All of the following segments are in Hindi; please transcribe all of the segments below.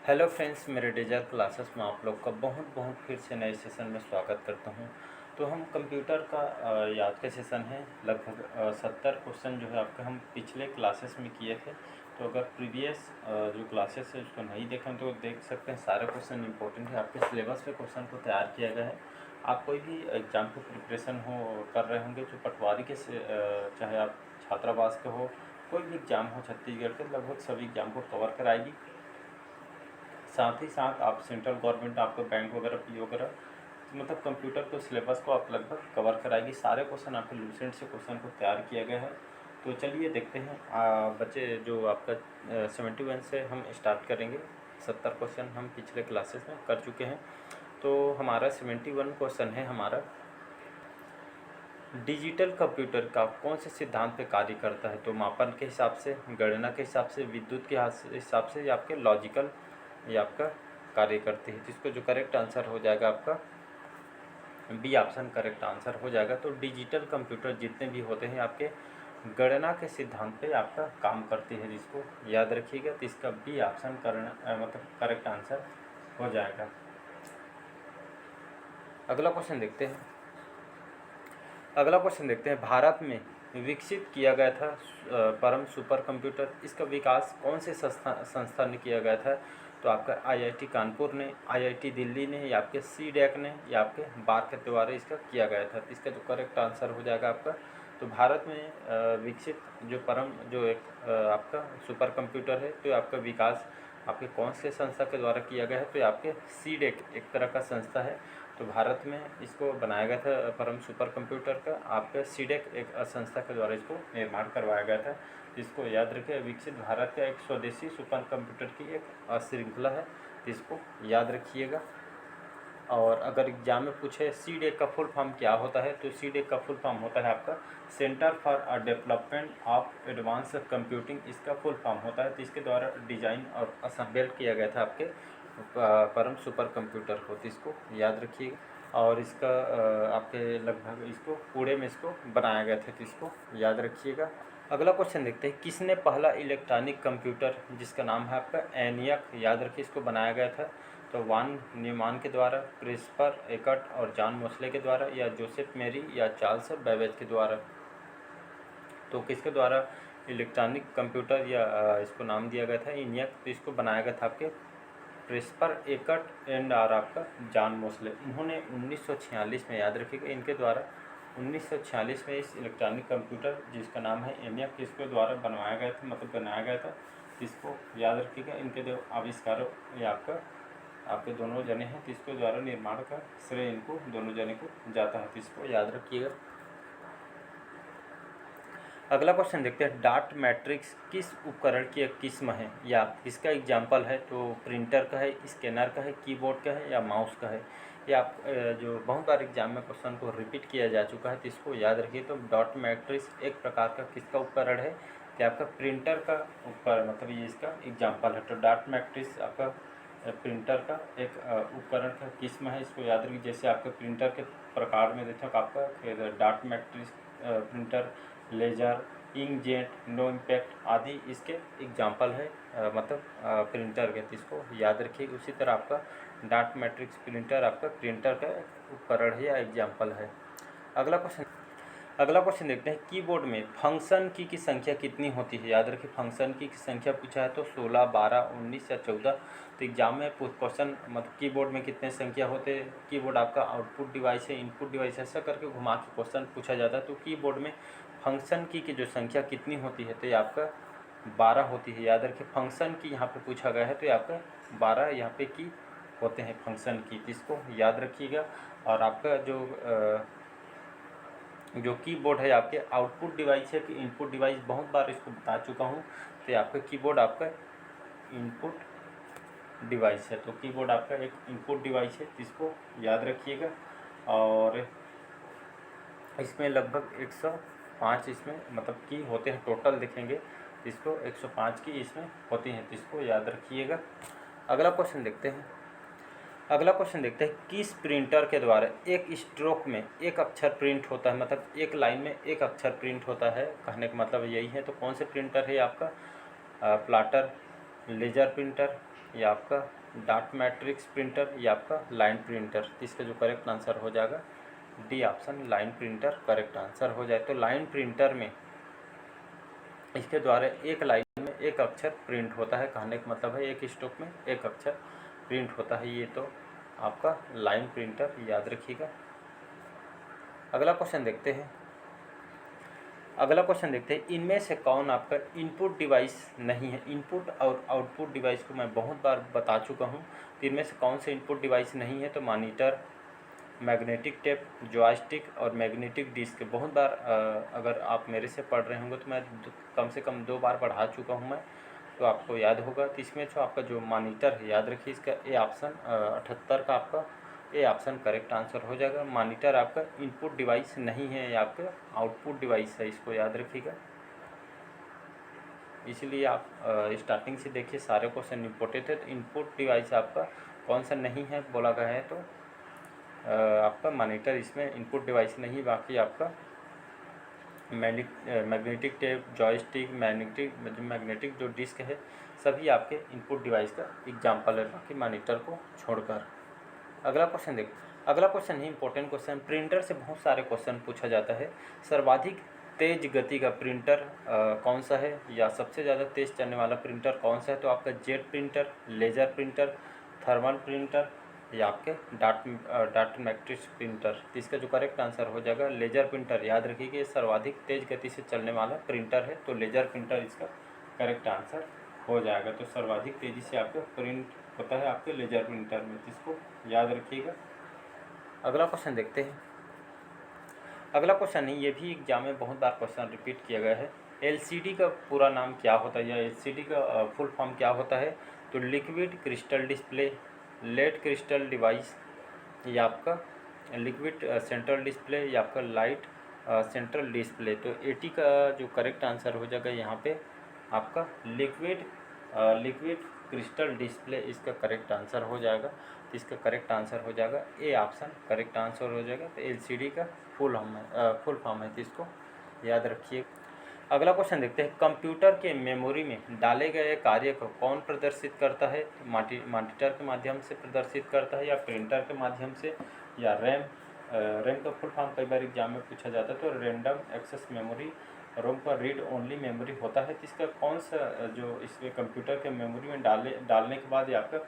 हेलो फ्रेंड्स, मेरे डेजर क्लासेस में आप लोग का बहुत बहुत फिर से नए सेशन में स्वागत करता हूं। तो हम कंप्यूटर का याद का सेशन है। लगभग 70 क्वेश्चन जो है आपके हम पिछले क्लासेस में किए थे। तो अगर प्रीवियस जो क्लासेस है उसको नहीं देखें तो देख सकते हैं। सारे क्वेश्चन इंपॉर्टेंट है, आपके सिलेबस पे क्वेश्चन को तैयार किया गया है। आप कोई भी एग्ज़ाम की प्रिपरेशन हो कर रहे होंगे जो पटवारी के चाहे आप छात्रावास के हो, कोई भी एग्ज़ाम हो छत्तीसगढ़ के, लगभग सभी एग्ज़ाम को कवर कराएगी। साथ ही साथ आप सेंट्रल गवर्नमेंट, आपको बैंक वगैरह पी वगैरह, मतलब कंप्यूटर को सिलेबस को आप लगभग कवर कराएगी। सारे क्वेश्चन आपके लूसेंट से क्वेश्चन को तैयार किया गया है। तो चलिए देखते हैं। बच्चे जो आपका 71 से हम स्टार्ट करेंगे। 70 क्वेश्चन हम पिछले क्लासेस में कर चुके हैं। तो हमारा 71 क्वेश्चन है हमारा, डिजिटल कंप्यूटर का कौन से सिद्धांत पे कार्य करता है। तो मापन के हिसाब से, गणना के हिसाब से, विद्युत के हिसाब से, या आपके लॉजिकल ये आपका कार्य करती है। जिसको जो करेक्ट आंसर हो जाएगा आपका बी ऑप्शन करेक्ट आंसर हो जाएगा। तो डिजिटल कंप्यूटर जितने भी होते हैं आपके गणना के सिद्धांत पे आपका काम करती है, जिसको याद रखिएगा। तो इसका बी ऑप्शन मतलब करेक्ट आंसर हो जाएगा। अगला क्वेश्चन देखते हैं। भारत में विकसित किया गया था परम सुपर कंप्यूटर, इसका विकास कौन से संस्था ने किया गया था। तो आपका आईआईटी कानपुर ने, आईआईटी दिल्ली ने, या आपके सीडैक ने, या आपके बार के द्वारा इसका किया गया था। इसका जो करेक्ट आंसर हो जाएगा आपका, तो भारत में विकसित जो परम जो एक आपका सुपर कंप्यूटर है, तो आपका विकास आपके कौन से संस्था के द्वारा किया गया है। तो आपके सीडैक एक तरह का संस्था है। तो भारत में इसको बनाया गया था परम सुपर कंप्यूटर का, आपका सीडैक एक संस्था के द्वारा इसको निर्माण करवाया गया था। इसको याद रखिए। विकसित भारत का एक स्वदेशी सुपर कंप्यूटर की एक श्रृंखला है, इसको याद रखिएगा। और अगर एग्जाम में पूछे सीडैक का फुल फॉर्म क्या होता है, तो सीडैक का फुल फॉर्म होता है आपका centre for development of advance computing, इसका फुल फॉर्म होता है। तो इसके द्वारा डिजाइन और असेंबल किया गया था आपके परम सुपर कंप्यूटर को। तो इसको याद रखिएगा। और इसका आपके लगभग इसको पूरे में इसको बनाया गया था, तो इसको याद रखिएगा। अगला क्वेश्चन देखते हैं। किसने पहला इलेक्ट्रॉनिक कंप्यूटर जिसका नाम है आपका एनियक, याद रखिए, इसको बनाया गया था। तो वान न्यूमान के द्वारा, क्रिस्पर एकट और जॉन मोस्ले के द्वारा, या जोसेफ मेरी या चार्ल्स बेबेज के द्वारा। तो किसके द्वारा इलेक्ट्रॉनिक कंप्यूटर या इसको नाम दिया गया था एनियक, तो इसको बनाया गया था आपके क्रिस्पर एकट एंड और आपका जॉन मोस्ले। इन्होंने 1946 में, याद रखिएगा, इनके द्वारा 1946 में इस इलेक्ट्रॉनिक कंप्यूटर जिसका नाम है एनियक, इसके द्वारा बनवाया गया था, मतलब बनाया गया था। इसको याद रखिएगा। इनके जो आविष्कार ये आपके दोनों जने हैं, तो इसके द्वारा निर्माण का श्रेय इनको दोनों जने को जाता है। तो इसको याद रखिएगा। अगला क्वेश्चन देखते हैं। डाट मैट्रिक्स किस उपकरण की एक किस्म है, या किसका एग्जाम्पल है। तो प्रिंटर का है, स्कैनर का है, कीबोर्ड का है, या माउस का है। ये आप जो बहुत बार एग्जाम में क्वेश्चन को रिपीट किया जा चुका है, तो इसको याद रखिए। तो डॉट मैट्रिक्स एक प्रकार का किसका उपकरण है, कि आपका प्रिंटर का उपकरण, मतलब ये इसका एग्जाम्पल है। तो डॉट मैट्रिक्स आपका प्रिंटर का एक उपकरण का किस्म है, इसको याद रखिए। जैसे आपके प्रिंटर के प्रकार में देखो आपका dot matrix printer, laser, inkjet, no impact आदि इसके एग्जाम्पल है, मतलब प्रिंटर के। तो इसको याद रखिए। उसी तरह आपका डॉट मैट्रिक्स प्रिंटर आपका प्रिंटर का उपकरण है या एग्जाम्पल है। अगला क्वेश्चन देखते हैं। कीबोर्ड में फंक्शन की संख्या कितनी होती है। याद रखिए, फंक्शन की संख्या पूछा है तो 16, 12, 19 या 14। तो एग्जाम में क्वेश्चन मतलब कीबोर्ड में कितने संख्या होते हैं। कीबोर्ड आपका आउटपुट डिवाइस है, इनपुट डिवाइस, ऐसा करके घुमा के क्वेश्चन पूछा जाता है। तो कीबोर्ड में फंक्शन की जो संख्या कितनी होती है, तो ये आपका 12 होती है। याद रखिए, फंक्शन की यहाँ पे पूछा गया है, तो ये आपका 12 यहाँ पे की होते हैं फंक्शन की। तो इसको याद रखिएगा। और आपका जो कीबोर्ड है आपके आउटपुट डिवाइस है कि इनपुट डिवाइस, बहुत बार इसको बता चुका हूँ। तो आपका कीबोर्ड आपका इनपुट डिवाइस है। तो कीबोर्ड आपका एक इनपुट डिवाइस है, इसको याद रखिएगा। और इसमें लगभग 105 इसमें मतलब की होते हैं, टोटल देखेंगे इसको 105 की इसमें होती हैं, तो इसको याद रखिएगा। अगला क्वेश्चन देखते हैं। किस प्रिंटर के द्वारा एक स्ट्रोक में एक अक्षर प्रिंट होता है, मतलब एक लाइन में एक अक्षर प्रिंट होता है, कहने का मतलब यही है। तो कौन से प्रिंटर है आपका प्लाटर, लेज़र प्रिंटर, या आपका डॉट मैट्रिक्स प्रिंटर, या आपका लाइन प्रिंटर। तो इसका जो करेक्ट आंसर हो जाएगा D option, line printer correct answer हो जाए। तो लाइन प्रिंटर में इसके द्वारा एक लाइन में एक अक्षर प्रिंट होता है, कहने का मतलब है एक स्ट्रोक में एक अक्षर प्रिंट होता है। ये तो आपका लाइन प्रिंटर याद रखिएगा। अगला क्वेश्चन देखते हैं। इनमें से कौन आपका इनपुट डिवाइस नहीं है। इनपुट और आउटपुट डिवाइस को मैं बहुत बार बता चुका हूँ। तो इनमें से कौन से इनपुट डिवाइस नहीं है, तो मॉनिटर, मैग्नेटिक टेप, जॉयस्टिक और मैग्नेटिक डिस्क। बहुत बार अगर आप मेरे से पढ़ रहे होंगे तो मैं कम से कम 2 बार पढ़ा चुका हूँ मैं, तो आपको याद होगा। तो इसमें जो आपका जो मॉनिटर है, याद रखिए इसका ए ऑप्शन 78 का आपका ए ऑप्शन करेक्ट आंसर हो जाएगा। मॉनिटर आपका इनपुट डिवाइस नहीं है, या आपका आउटपुट डिवाइस है, इसको याद रखिएगा। इसलिए आप स्टार्टिंग से देखिए, सारे क्वेश्चन इंपॉर्टेंट है। तो इनपुट डिवाइस आपका कौन सा नहीं है बोला गया है, तो आपका मॉनिटर इसमें इनपुट डिवाइस नहीं, बाकी आपका मैग्नेटिक टेप, जॉयस्टिक, मैग्नेटिक जो डिस्क है, सभी आपके इनपुट डिवाइस का एग्जाम्पल है, बाकी मॉनिटर को छोड़कर। अगला क्वेश्चन ही इंपॉर्टेंट क्वेश्चन। प्रिंटर से बहुत सारे क्वेश्चन पूछा जाता है। सर्वाधिक तेज गति का प्रिंटर कौन सा है, या सबसे ज़्यादा तेज चलने वाला प्रिंटर कौन सा है, तो आपका jet printer, laser printer, thermal printer, या आपके डॉट मैट्रिक्स प्रिंटर। तो इसका जो करेक्ट आंसर हो जाएगा लेज़र प्रिंटर। याद रखिए सर्वाधिक तेज गति से चलने वाला प्रिंटर है, तो लेज़र प्रिंटर इसका करेक्ट आंसर हो जाएगा। तो सर्वाधिक तेज़ी से आपका प्रिंट होता है आपके लेज़र प्रिंटर में, इसको याद रखिएगा। अगला क्वेश्चन देखते हैं। अगला क्वेश्चन नहीं, ये भी एग्जाम में बहुत बार क्वेश्चन रिपीट किया गया है। एलसीडी का पूरा नाम क्या होता है, या एलसीडी का फुल फॉर्म क्या होता है, तो liquid crystal display, led crystal device, या आपका लिक्विड सेंट्रल डिस्प्ले, या आपका लाइट सेंट्रल डिस्प्ले। तो 80 का जो करेक्ट आंसर हो जाएगा यहाँ पे आपका लिक्विड क्रिस्टल डिस्प्ले इसका करेक्ट आंसर हो जाएगा। तो इसका करेक्ट आंसर हो जाएगा ए ऑप्शन करेक्ट आंसर हो जाएगा। तो एलसीडी का फुल फॉर्म है, तो इसको याद रखिए। अगला क्वेश्चन देखते हैं। कंप्यूटर के मेमोरी में डाले गए कार्य को कौन प्रदर्शित करता है, मॉनिटर के माध्यम से प्रदर्शित करता है, या प्रिंटर के माध्यम से, या रैम का फुल फॉर्म कई बार एग्जाम में पूछा जाता है। तो रैंडम एक्सेस मेमोरी, रोम का रीड ओनली मेमोरी होता है। तो इसका कौन सा जो इसके कंप्यूटर के मेमोरी में डालने के बाद ये आपका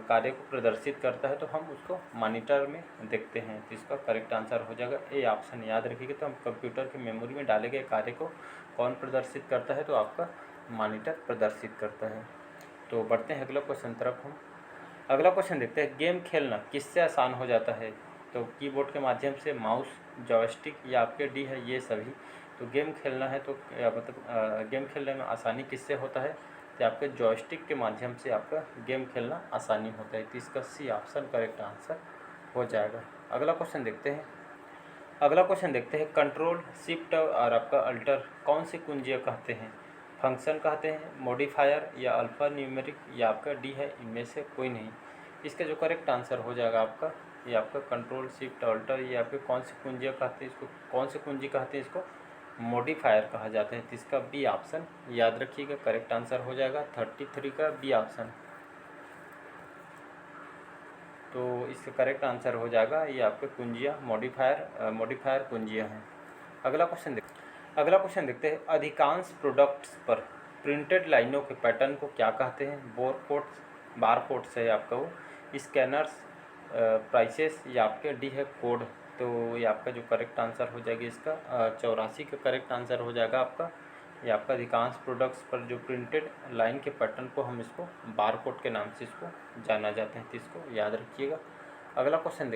कार्य को प्रदर्शित करता है, तो हम उसको मॉनिटर में देखते हैं। तो इसका करेक्ट आंसर हो जाएगा ए ऑप्शन। याद रखिएगा, तो हम कंप्यूटर के मेमोरी में डाले गए कार्य को कौन प्रदर्शित करता है, तो आपका मॉनिटर प्रदर्शित करता है। तो बढ़ते हैं अगला क्वेश्चन तरफ हम। अगला क्वेश्चन देखते हैं। गेम खेलना किससे आसान हो जाता है, तो कीबोर्ड के माध्यम से, माउस, जॉयस्टिक, या आपके डी है ये सभी। तो गेम खेलना है तो गेम खेलने में आसानी किससे होता है, तो आपके जॉयस्टिक के माध्यम से आपका गेम खेलना आसानी होता है। तो इसका सी ऑप्शन करेक्ट आंसर हो जाएगा। अगला क्वेश्चन देखते हैं। कंट्रोल, शिफ्ट और आपका अल्टर कौन सी कुंजियाँ कहते हैं, फंक्शन कहते हैं, मॉडिफायर, या अल्फ़ा न्यूमेरिक, या आपका डी है इनमें से कोई नहीं। इसका जो करेक्ट आंसर हो जाएगा आपका ये आपका कंट्रोल, शिफ्ट, अल्टर, ये आपके कौन सी कुंजियाँ कहते हैं, इसको कौन सी कुंजी कहते हैं, इसको मॉडिफायर कहा जाता है। तो इसका बी ऑप्शन याद रखिएगा करेक्ट आंसर हो जाएगा 33 का बी ऑप्शन। तो इसका करेक्ट आंसर हो जाएगा ये आपके कुंजियाँ मॉडिफायर कुंजियाँ हैं। अगला क्वेश्चन देखते हैं। अधिकांश प्रोडक्ट्स पर प्रिंटेड लाइनों के पैटर्न को क्या कहते हैं, बार कोड्स है आपका वो, स्कैनर्स, प्राइसेस, या आपके डी है कोड। तो ये आपका जो करेक्ट आंसर हो जाएगा इसका 84 का करेक्ट आंसर हो जाएगा आपका। ये आपका अधिकांश प्रोडक्ट्स पर जो प्रिंटेड लाइन के पैटर्न को हम इसको बार कोड के नाम से इसको जाना जाते हैं, तो इसको याद रखिएगा। अगला क्वेश्चन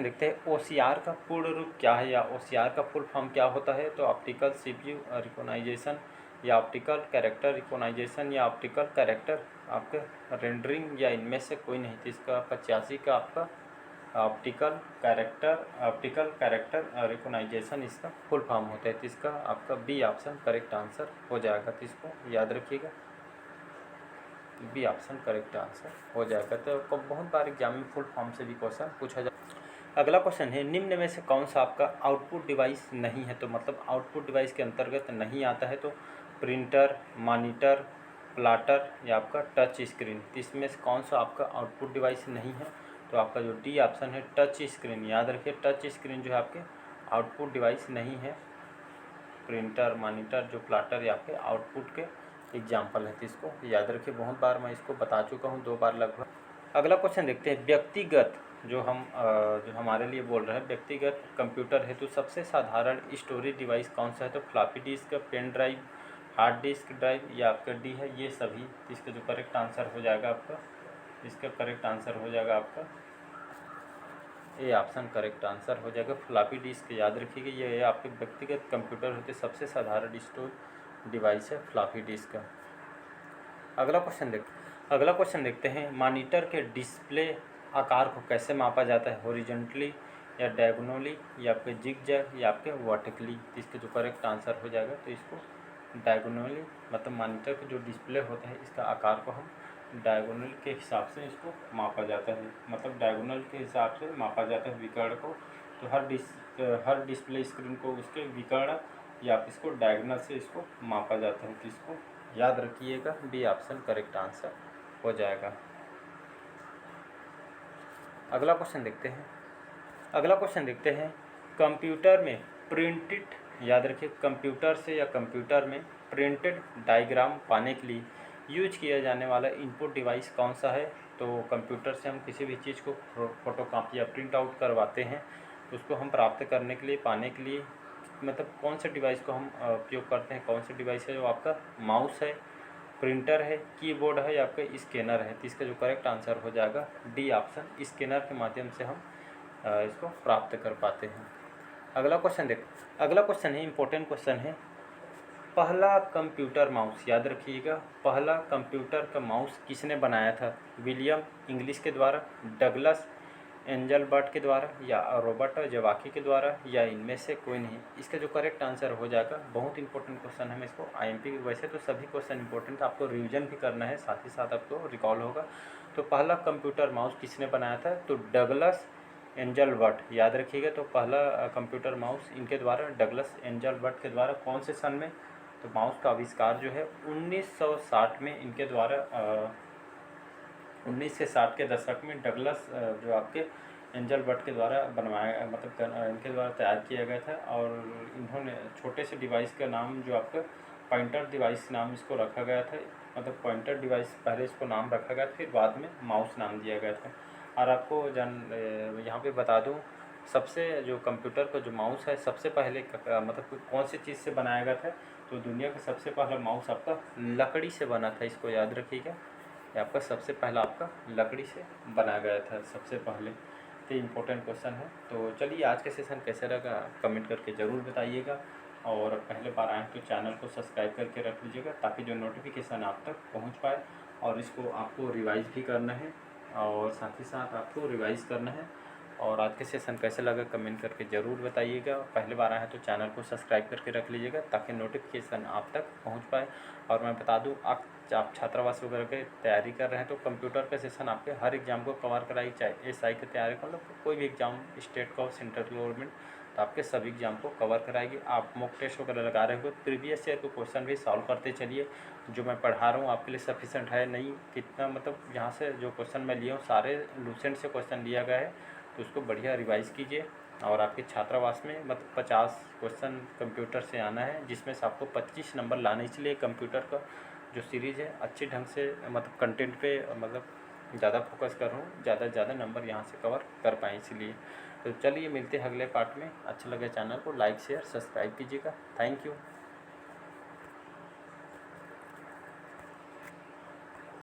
देखते हैं। ओसीआर का पूर्ण रूप क्या है, या ओसीआर का फुल फॉर्म क्या होता है, तो ऑप्टिकल सीपीयू रिकॉग्नाइजेशन, या ऑप्टिकल कैरेक्टर रिकॉग्नाइजेशन, या ऑप्टिकल कैरेक्टर आपके रेंडरिंग, या इनमें से कोई नहीं। तो इसका 85 का आपका ऑप्टिकल कैरेक्टर रिकॉग्नाइजेशन इसका फुल फॉर्म होता है। तो इसका आपका बी ऑप्शन करेक्ट आंसर हो जाएगा। तो इसको याद रखिएगा, बी ऑप्शन करेक्ट आंसर हो जाएगा। तो आपको बहुत बार एग्जाम में फुल फॉर्म से भी क्वेश्चन पूछा जाए। अगला क्वेश्चन है। निम्न में से कौन सा आपका आउटपुट डिवाइस नहीं है, तो मतलब आउटपुट डिवाइस के अंतर्गत नहीं आता है, तो प्रिंटर, मॉनिटर, प्लाटर या आपका टच स्क्रीन। तो इसमें से कौन सा आपका आउटपुट डिवाइस नहीं है? तो आपका जो डी ऑप्शन है टच स्क्रीन। याद रखिए टच स्क्रीन जो है आपके आउटपुट डिवाइस नहीं है। प्रिंटर, मॉनिटर, जो प्लाटर या आपके आउटपुट के एग्जाम्पल है। तो इसको याद रखिए, बहुत बार मैं इसको बता चुका हूँ, 2 बार लगभग। अगला क्वेश्चन देखते हैं, व्यक्तिगत जो हमारे लिए बोल रहे हैं, व्यक्तिगत कंप्यूटर हेतु सबसे साधारण स्टोरेज डिवाइस कौन सा है? तो floppy disk, pen drive, hard disk drive या आपका डी है, ये सभी। इसका जो करेक्ट आंसर हो जाएगा आपका, इसका करेक्ट आंसर हो जाएगा आपका ए ऑप्शन करेक्ट आंसर हो जाएगा, फ्लॉपी डिस्क। याद रखिएगा ये आपके व्यक्तिगत कंप्यूटर होते सबसे साधारण स्टोर डिवाइस है फ्लॉपी डिस्क। अगला क्वेश्चन देखते हैं, मॉनिटर के डिस्प्ले आकार को कैसे मापा जाता है? हॉरिजॉन्टली या डायगोनली या आपके जिगजैग या आपके वर्टिकली? इसका जो करेक्ट आंसर हो जाएगा, तो इसको डायगोनली, मतलब मॉनिटर का जो डिस्प्ले होता है इसका आकार को हम डायगोनल के हिसाब से इसको मापा जाता है, मतलब डायगोनल के हिसाब से मापा जाता है विकर्ण को। तो हर डिस्प्ले स्क्रीन को उसके विकर्ण या आप इसको डायगोनल से इसको मापा जाता है। तो इसको याद रखिएगा, बी ऑप्शन करेक्ट आंसर हो जाएगा। अगला क्वेश्चन देखते हैं, कंप्यूटर में प्रिंटेड, याद रखिए कंप्यूटर से या कंप्यूटर में प्रिंटेड डायग्राम पाने के लिए यूज किया जाने वाला इनपुट डिवाइस कौन सा है? तो कंप्यूटर से हम किसी भी चीज़ को फोटोकॉपी या प्रिंट आउट करवाते हैं, उसको हम प्राप्त करने के लिए, पाने के लिए, मतलब कौन से डिवाइस को हम उपयोग करते हैं? कौन सा डिवाइस है? जो आपका माउस है, प्रिंटर है, कीबोर्ड है या आपका स्कैनर है? तो इसका जो करेक्ट आंसर हो जाएगा डी ऑप्शन, स्कैनर के माध्यम से हम इसको प्राप्त कर पाते हैं। अगला क्वेश्चन है, इम्पोर्टेंट क्वेश्चन है, पहला कंप्यूटर माउस, याद रखिएगा, पहला कंप्यूटर का माउस किसने बनाया था? विलियम इंग्लिश के द्वारा, डगलस एंजलबर्ट के द्वारा या रॉबर्ट जवाकी के द्वारा या इनमें से कोई नहीं? इसका जो करेक्ट आंसर हो जाएगा, बहुत इंपॉर्टेंट क्वेश्चन है, मैं इसको आईएमपी, वैसे तो सभी क्वेश्चन इंपॉर्टेंट, आपको रिवीजन भी करना है, साथ ही साथ आपको रिकॉल होगा। तो पहला कंप्यूटर माउस किसने बनाया था? तो डगलस एंजलबर्ट, याद रखिएगा। तो पहला कंप्यूटर माउस इनके द्वारा, डगलस एंजलबर्ट के द्वारा, कौन से सन में? तो माउस का आविष्कार जो है 1960 में इनके द्वारा 1960 के दशक में डगलस जो आपके एंजलबर्ट के द्वारा बनवाया, मतलब इनके द्वारा तैयार किया गया था। और इन्होंने छोटे से डिवाइस का नाम जो आपका पॉइंटर डिवाइस नाम इसको रखा गया था, मतलब पॉइंटर डिवाइस पहले इसको नाम रखा गया, फिर बाद में माउस नाम दिया गया था। और आपको यहाँ पे बता दूँ, सबसे जो कंप्यूटर का जो माउस है सबसे पहले मतलब कौन सी चीज़ से बनाया गया था? तो दुनिया का सबसे पहला माउस आपका लकड़ी से बना था, इसको याद रखिएगा। ये आपका सबसे पहला आपका लकड़ी से बनाया गया था सबसे पहले। तो इम्पोर्टेंट क्वेश्चन है। तो चलिए, आज का सेशन कैसा लगा कमेंट करके ज़रूर बताइएगा, और पहले बार आए तो चैनल को सब्सक्राइब करके रख लीजिएगा, ताकि जो नोटिफिकेशन आप तक पहुंच पाए। और इसको आपको रिवाइज़ भी करना है, और साथ ही साथ आपको रिवाइज़ करना है। और आज के सेशन कैसे लगा कमेंट करके ज़रूर बताइएगा। पहले बार आए तो चैनल को सब्सक्राइब करके रख लीजिएगा, ताकि नोटिफिकेशन आप तक पहुंच पाए। और मैं बता दूं, आप छात्रावास वगैरह की तैयारी कर रहे हैं तो कंप्यूटर का सेशन आपके हर एग्ज़ाम को कवर कराई, चाहे एसआई की तैयारी कर, मतलब कोई भी एग्ज़ाम, स्टेट का, सेंट्रल गवर्नमेंट, तो आपके सभी एग्ज़ाम को कवर कराएगी। आप मॉक टेस्ट वगैरह लगा रहे हो, प्रीवियस ईयर के क्वेश्चन भी सॉल्व करते चलिए। जो मैं पढ़ा रहा हूँ आपके लिए सफिशेंट है नहीं, कितना, मतलब यहाँ से जो क्वेश्चन मैं लिया हूँ सारे लूसेंट से क्वेश्चन लिया गया है, तो उसको बढ़िया रिवाइज़ कीजिए। और आपके छात्रावास में मतलब 50 क्वेश्चन कंप्यूटर से आना है, जिसमें से आपको 25 नंबर लाने, इसलिए कंप्यूटर का जो सीरीज़ है अच्छी ढंग से, मतलब कंटेंट पे मतलब ज़्यादा फोकस कर रहा हूँ, ज़्यादा से ज़्यादा नंबर यहाँ से कवर कर पाएँ इसलिए। तो चलिए, मिलते हैं अगले पार्ट में। अच्छा लगे चैनल को लाइक शेयर सब्सक्राइब कीजिएगा। Thank you.